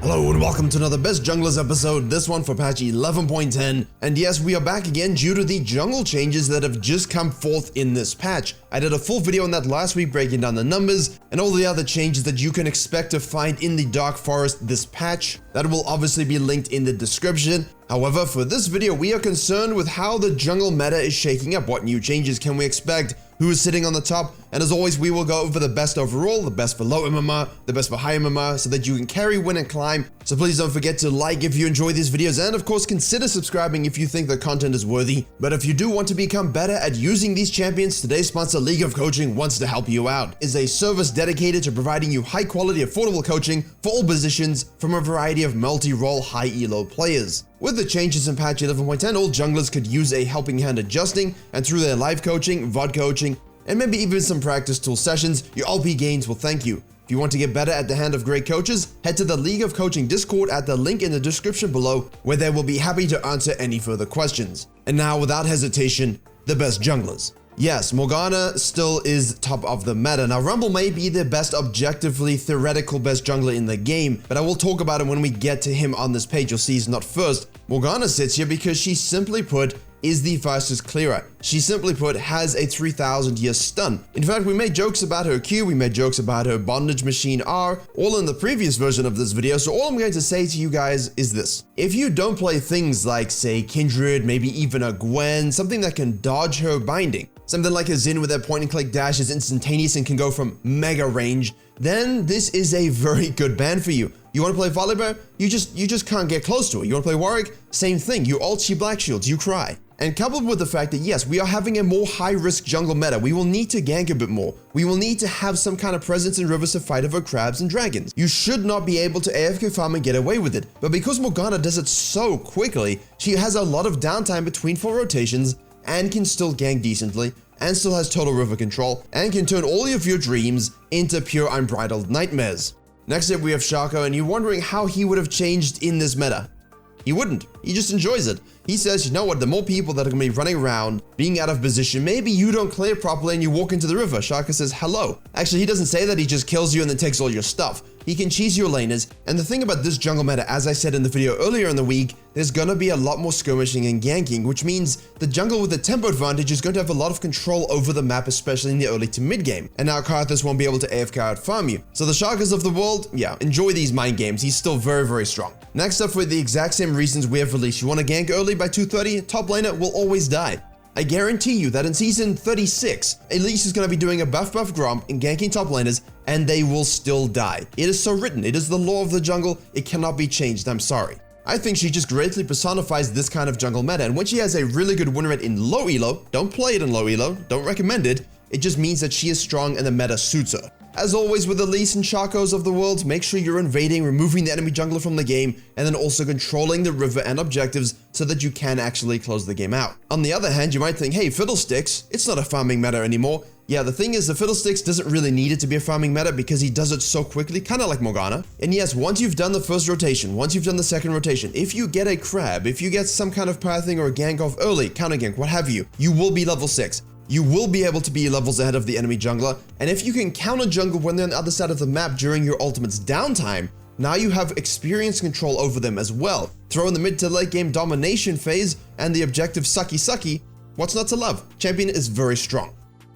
Hello and welcome to another Best Junglers episode, this one for patch 11.10. And yes, we are back again due to the jungle changes that have just come forth in this patch. I did a full video on that last week breaking down the numbers and all the other changes that you can expect to find in the Dark Forest this patch. That will obviously be linked in the description. However, for this video, we are concerned with how the jungle meta is shaking up. What new changes can we expect? Who is sitting on the top? And as always, we will go over the best overall, the best for low MMR, the best for high MMR, so that you can carry, win, and climb. So please don't forget to like if you enjoy these videos, and of course consider subscribing if you think the content is worthy. But if you do want to become better at using these champions, today's sponsor League of Coaching wants to help you out. It's a service dedicated to providing you high quality, affordable coaching for all positions from a variety of multi-role high elo players. With the changes in patch 11.10, all junglers could use a helping hand adjusting, and through their live coaching, VOD coaching, and maybe even some practice tool sessions, your LP gains will thank you. If you want to get better at the hand of great coaches, head to the League of Coaching Discord at the link in the description below, where they will be happy to answer any further questions. And now, without hesitation, the best junglers. Yes, Morgana still is top of the meta. Now, Rumble may be the best objectively theoretical best jungler in the game, but I will talk about him when we get to him on this page. You'll see he's not first. Morgana sits here because she simply put is the fastest clearer. She simply put has a 3000 year stun. In fact, we made jokes about her Q, we made jokes about her bondage machine R, all in the previous version of this video, so all I'm going to say to you guys is this. If you don't play things like, say, Kindred, maybe even a Gwen, something that can dodge her binding, something like a Xin with their point and click dash is instantaneous and can go from mega range, then this is a very good ban for you. You want to play Volibear? You just can't get close to it. You want to play Warwick? Same thing. You ult, she black shields, you cry. And coupled with the fact that yes, we are having a more high-risk jungle meta, we will need to gank a bit more. We will need to have some kind of presence in rivers to fight over crabs and dragons. You should not be able to AFK farm and get away with it. But because Morgana does it so quickly, she has a lot of downtime between 4 rotations and can still gank decently, and still has total river control, and can turn all of your dreams into pure unbridled nightmares. Next up, we have Shaco, and you're wondering how he would have changed in this meta. He wouldn't. He just enjoys it. He says, you know what, the more people that are going to be running around, being out of position, maybe you don't clear properly and you walk into the river. Shaco says, hello. Actually, he doesn't say that, he just kills you and then takes all your stuff. He can cheese your laners, and the thing about this jungle meta, as I said in the video earlier in the week, there's gonna be a lot more skirmishing and ganking, which means the jungle with the tempo advantage is going to have a lot of control over the map, especially in the early to mid game. And now Karthus won't be able to AFK out farm you. So the Shakas of the world, yeah, enjoy these mind games. He's still very, very strong. Next up, for the exact same reasons we have released, you want to gank early by 230, top laner will always die. I guarantee you that in season 36, Elise is going to be doing a buff Gromp and ganking top laners, and they will still die. It is so written. It is the law of the jungle. It cannot be changed. I'm sorry. I think she just greatly personifies this kind of jungle meta, and when she has a really good win rate in low elo, don't play it in low elo, don't recommend it, it just means that she is strong and the meta suits her. As always with Elise and Chacos of the world, make sure you're invading, removing the enemy jungler from the game, and then also controlling the river and objectives so that you can actually close the game out. On the other hand, you might think, hey, Fiddlesticks, it's not a farming meta anymore. Yeah, the thing is, the Fiddlesticks doesn't really need it to be a farming meta because he does it so quickly, kind of like Morgana. And yes, once you've done the first rotation, once you've done the second rotation, if you get a crab, if you get some kind of pathing or a gank off early, counter gank, what have you, you will be level 6. You will be able to be levels ahead of the enemy jungler, and if you can counter jungle when they're on the other side of the map during your ultimate's downtime, now you have experience control over them as well. Throw in the mid to late game domination phase and the objective sucky, what's not to love? Champion is very strong.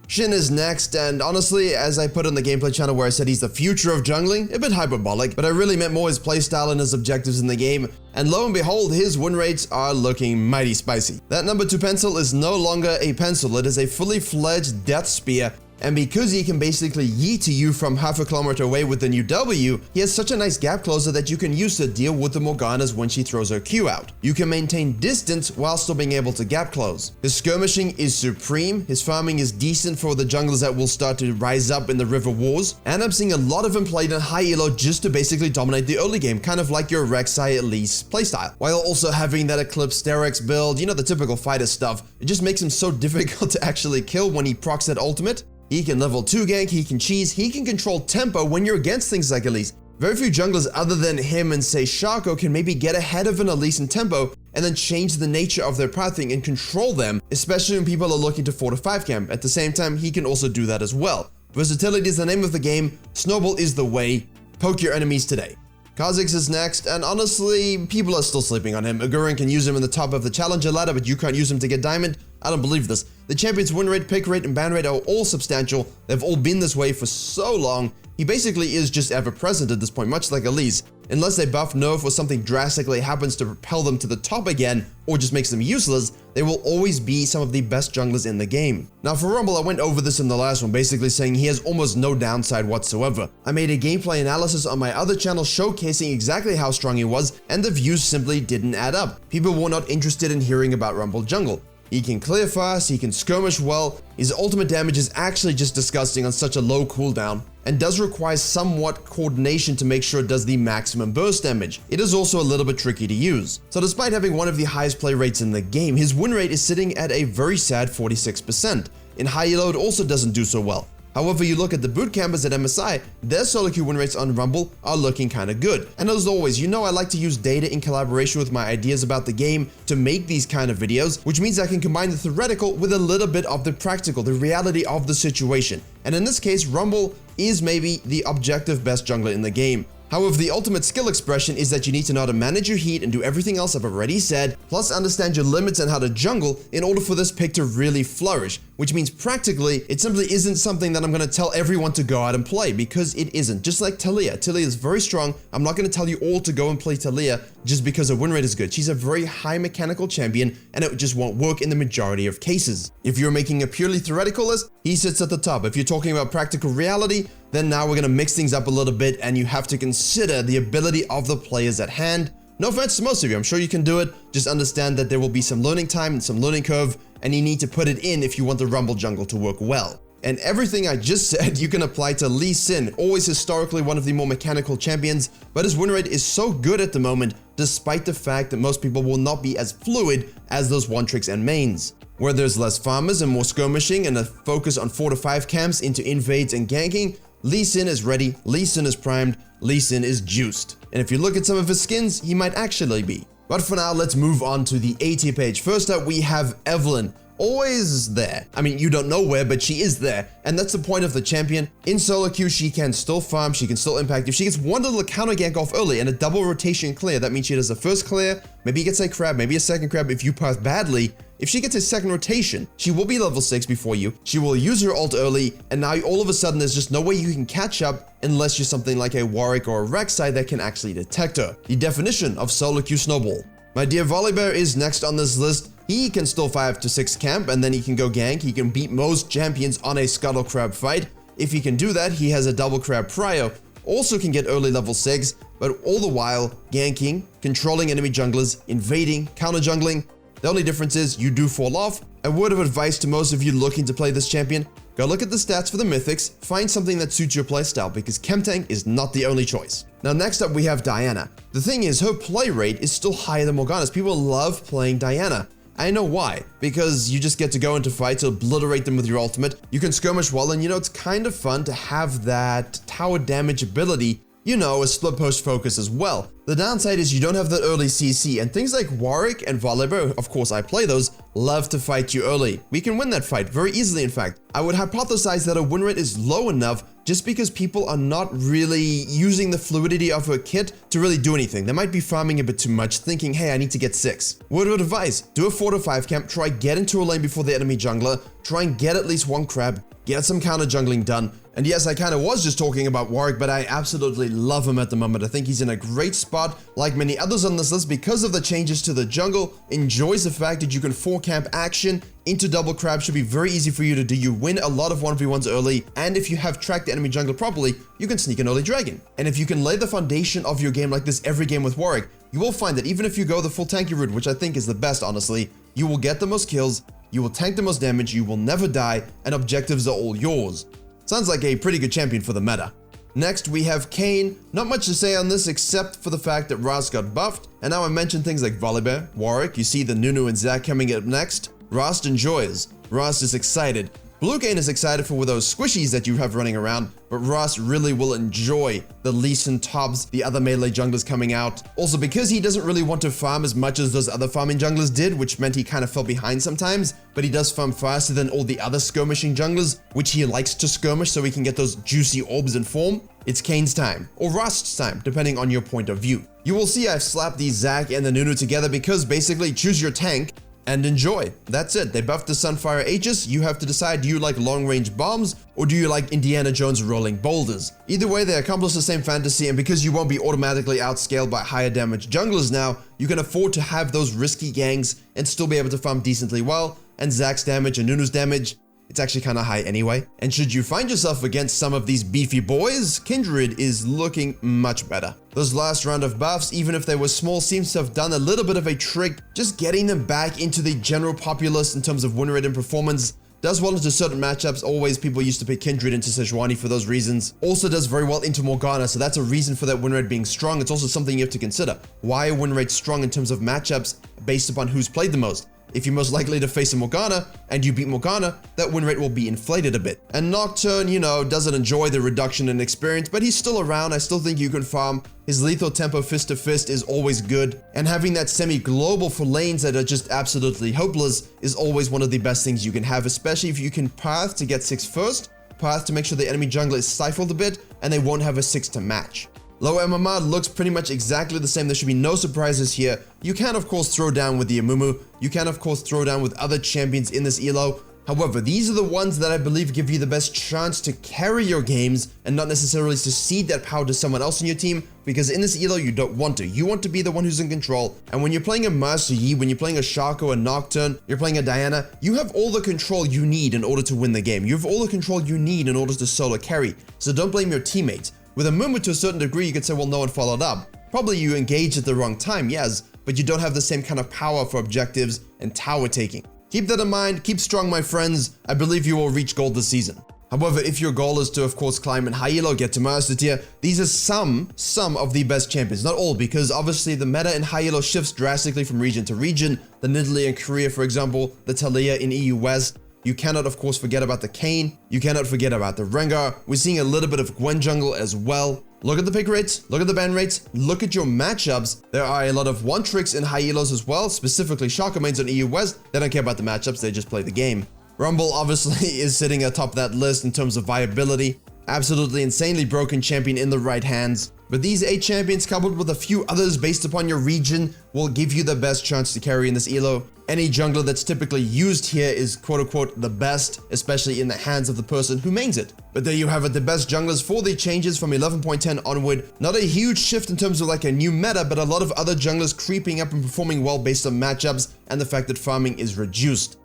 Shin is next, and honestly, as I put on the gameplay channel where I said he's the future of jungling, a bit hyperbolic, but I really meant more his playstyle and his objectives in the game, and lo and behold, his win rates are looking mighty spicy. That number 2 pencil is no longer a pencil, it is a fully fledged death spear, and because he can basically yeet to you from half a kilometer away with the new W, he has such a nice gap closer that you can use to deal with the Morganas when she throws her Q out. You can maintain distance while still being able to gap close. His skirmishing is supreme, his farming is decent for the junglers that will start to rise up in the river wars, and I'm seeing a lot of him played in high elo just to basically dominate the early game, kind of like your Rek'Sai Elise playstyle, while also having that Eclipse Sterex build, you know, the typical fighter stuff. It just makes him so difficult to actually kill when he procs that ultimate. He can level 2 gank, he can cheese, he can control tempo when you're against things like Elise. Very few junglers other than him and say Shaco can maybe get ahead of an Elise in tempo and then change the nature of their pathing and control them, especially when people are looking to 4 to 5 camp. At the same time, he can also do that as well. Versatility is the name of the game, Snowball is the way, poke your enemies today. Kha'Zix is next, and honestly, people are still sleeping on him. Agurin can use him in the top of the challenger ladder, but you can't use him to get diamond. I don't believe this. The champion's win rate, pick rate, and ban rate are all substantial. They've all been this way for so long. He basically is just ever present at this point, much like Elise. Unless they buff, nerf, or something drastically happens to propel them to the top again, or just makes them useless, they will always be some of the best junglers in the game. Now for Rumble, I went over this in the last one, basically saying he has almost no downside whatsoever. I made a gameplay analysis on my other channel showcasing exactly how strong he was, and the views simply didn't add up. People were not interested in hearing about Rumble jungle. He can clear fast, he can skirmish well, his ultimate damage is actually just disgusting on such a low cooldown, and does require somewhat coordination to make sure it does the maximum burst damage. It is also a little bit tricky to use. So despite having one of the highest play rates in the game, his win rate is sitting at a very sad 46%. In high elo, it also doesn't do so well. However, you look at the bootcampers at MSI, their solo queue win rates on Rumble are looking kinda good. And as always, you know I like to use data in collaboration with my ideas about the game to make these kind of videos, which means I can combine the theoretical with a little bit of the practical, the reality of the situation. And in this case, Rumble is maybe the objective best jungler in the game. However, the ultimate skill expression is that you need to know how to manage your heat and do everything else I've already said, plus understand your limits and how to jungle in order for this pick to really flourish, which means practically, it simply isn't something that I'm going to tell everyone to go out and play, because it isn't. Just like Taliyah. Taliyah is very strong. I'm not going to tell you all to go and play Taliyah just because her win rate is good. She's a very high mechanical champion, and it just won't work in the majority of cases. If you're making a purely theoretical list, he sits at the top. If you're talking about practical reality, then now we're going to mix things up a little bit, and you have to consider the ability of the players at hand. No offense to most of you, I'm sure you can do it. Just understand that there will be some learning time and some learning curve, and you need to put it in if you want the Rumble jungle to work well. And everything I just said, you can apply to Lee Sin, always historically one of the more mechanical champions, but his win rate is so good at the moment, despite the fact that most people will not be as fluid as those one tricks and mains. Where there's less farmers and more skirmishing and a focus on 4 to 5 camps into invades and ganking, Lee Sin is ready, Lee Sin is primed, Lee Sin is juiced. And if you look at some of his skins, he might actually be. But for now, let's move on to the AT page. First up, we have Evelynn. Always there. I mean, you don't know where, but she is there. And that's the point of the champion. In solo queue, she can still farm, she can still impact. If she gets one little counter gank off early and a double rotation clear, that means she does a first clear, maybe gets a crab, maybe a second crab if you pass badly. If she gets a second rotation, she will be level 6 before you, she will use her ult early, and now all of a sudden there's just no way you can catch up unless you're something like a Warwick or a Rek'Sai that can actually detect her. The definition of solo queue snowball. My dear Volibear is next on this list. He can still 5 to 6 camp, and then he can go gank. He can beat most champions on a scuttle crab fight. If he can do that, he has a double crab prio. Also can get early level 6, but all the while ganking, controlling enemy junglers, invading, counter jungling. The only difference is you do fall off. A word of advice to most of you looking to play this champion, go look at the stats for the mythics, find something that suits your playstyle, because Chemtank is not the only choice. Now next up we have Diana. The thing is, her play rate is still higher than Morgana's. People love playing Diana. I know why, because you just get to go into fights, obliterate them with your ultimate, you can skirmish well, and you know, it's kind of fun to have that tower damage ability, you know, a split push focus as well. The downside is you don't have that early CC, and things like Warwick and Volibear, of course I play those, love to fight you early. We can win that fight very easily, in fact. I would hypothesize that a win rate is low enough just because people are not really using the fluidity of her kit to really do anything. They might be farming a bit too much, thinking, hey, I need to get 6. Word of advice, do a 4 to 5 camp, try get into a lane before the enemy jungler, try and get at least 1 crab, get some counter jungling done. And yes, I kind of was just talking about Warwick, but I absolutely love him at the moment. I think he's in a great spot, like many others on this list, because of the changes to the jungle, enjoys the fact that you can 4 camp action into double crab, should be very easy for you to do. You win a lot of 1v1s early, and if you have tracked the enemy jungler properly, you can sneak an early dragon. And if you can lay the foundation of your game like this every game with Warwick, you will find that even if you go the full tanky route, which I think is the best honestly, you will get the most kills, you will tank the most damage, you will never die, and objectives are all yours. Sounds like a pretty good champion for the meta. Next, we have Kayn. Not much to say on this except for the fact that Ras got buffed, and now I mentioned things like Volibear, Warwick, you see the Nunu and Zac coming up next. Rast enjoys. Rast is excited. Blue Cane is excited for those squishies that you have running around, but Ross really will enjoy the Lee Sin Tops, the other melee junglers coming out. Also, because he doesn't really want to farm as much as those other farming junglers did, which meant he kind of fell behind sometimes, but he does farm faster than all the other skirmishing junglers, which he likes to skirmish so he can get those juicy orbs in form. It's Kane's time, or Rost's time, depending on your point of view. You will see I've slapped the Zac and the Nunu together because basically choose your tank and enjoy. That's it. They buffed the Sunfire Aegis. You have to decide, do you like long-range bombs or do you like Indiana Jones rolling boulders? Either way, they accomplish the same fantasy, and because you won't be automatically outscaled by higher damage junglers now, you can afford to have those risky gangs and still be able to farm decently well, and Zac's damage and Nunu's damage, it's actually kind of high anyway. And should you find yourself against some of these beefy boys, Kindred is looking much better. Those last round of buffs, even if they were small, seems to have done a little bit of a trick, just getting them back into the general populace in terms of win rate and performance. Does well into certain matchups. Always people used to pick Kindred into Sejuani for those reasons. Also does very well into Morgana, so that's a reason for that win rate being strong. It's also something you have to consider. Why are win rates strong in terms of matchups based upon who's played the most? If you're most likely to face a Morgana, and you beat Morgana, that win rate will be inflated a bit. And Nocturne, you know, doesn't enjoy the reduction in experience, but he's still around. I still think you can farm. His lethal tempo fist to fist is always good. And having that semi-global for lanes that are just absolutely hopeless is always one of the best things you can have, especially if you can path to get 6 first, path to make sure the enemy jungler is stifled a bit, and they won't have a 6 to match. Low MMR looks pretty much exactly the same. There should be no surprises here. You can of course throw down with the Amumu. You can of course throw down with other champions in this elo. However, these are the ones that I believe give you the best chance to carry your games and not necessarily to cede that power to someone else in your team, because in this elo you don't want to. You want to be the one who's in control. And when you're playing a Master Yi, when you're playing a Shaco, a Nocturne, you're playing a Diana, you have all the control you need in order to win the game. You have all the control you need in order to solo carry. So don't blame your teammates. With a Mumu, to a certain degree, you could say, well, no one followed up. Probably you engaged at the wrong time, yes, but you don't have the same kind of power for objectives and tower taking. Keep that in mind, keep strong, my friends. I believe you will reach gold this season. However, if your goal is to, of course, climb in high elo, get to master tier, these are some of the best champions. Not all, because obviously the meta in high elo shifts drastically from region to region. The Nidalee in Korea, for example, the Taliyah in EU West. You cannot, of course, forget about the Kayn. You cannot forget about the Rengar. We're seeing a little bit of Gwen jungle as well. Look at the pick rates, look at the ban rates, look at your matchups. There are a lot of one-tricks in high elos as well, specifically Shaco mains on EU West. They don't care about the matchups, they just play the game. Rumble obviously is sitting atop that list in terms of viability. Absolutely insanely broken champion in the right hands. But these 8 champions coupled with a few others based upon your region will give you the best chance to carry in this elo. Any jungler that's typically used here is quote-unquote the best, especially in the hands of the person who mains it. But there you have it, the best junglers for the changes from 11.10 onward. Not a huge shift in terms of like a new meta, but a lot of other junglers creeping up and performing well based on matchups and the fact that farming is reduced.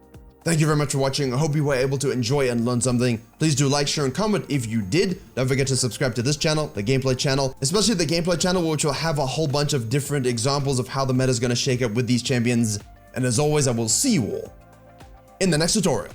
Thank you very much for watching. I hope you were able to enjoy and learn something. Please do like, share, and comment if you did. Don't forget to subscribe to this channel, the gameplay channel, especially the gameplay channel, which will have a whole bunch of different examples of how the meta is going to shake up with these champions. And as always, I will see you all in the next tutorial.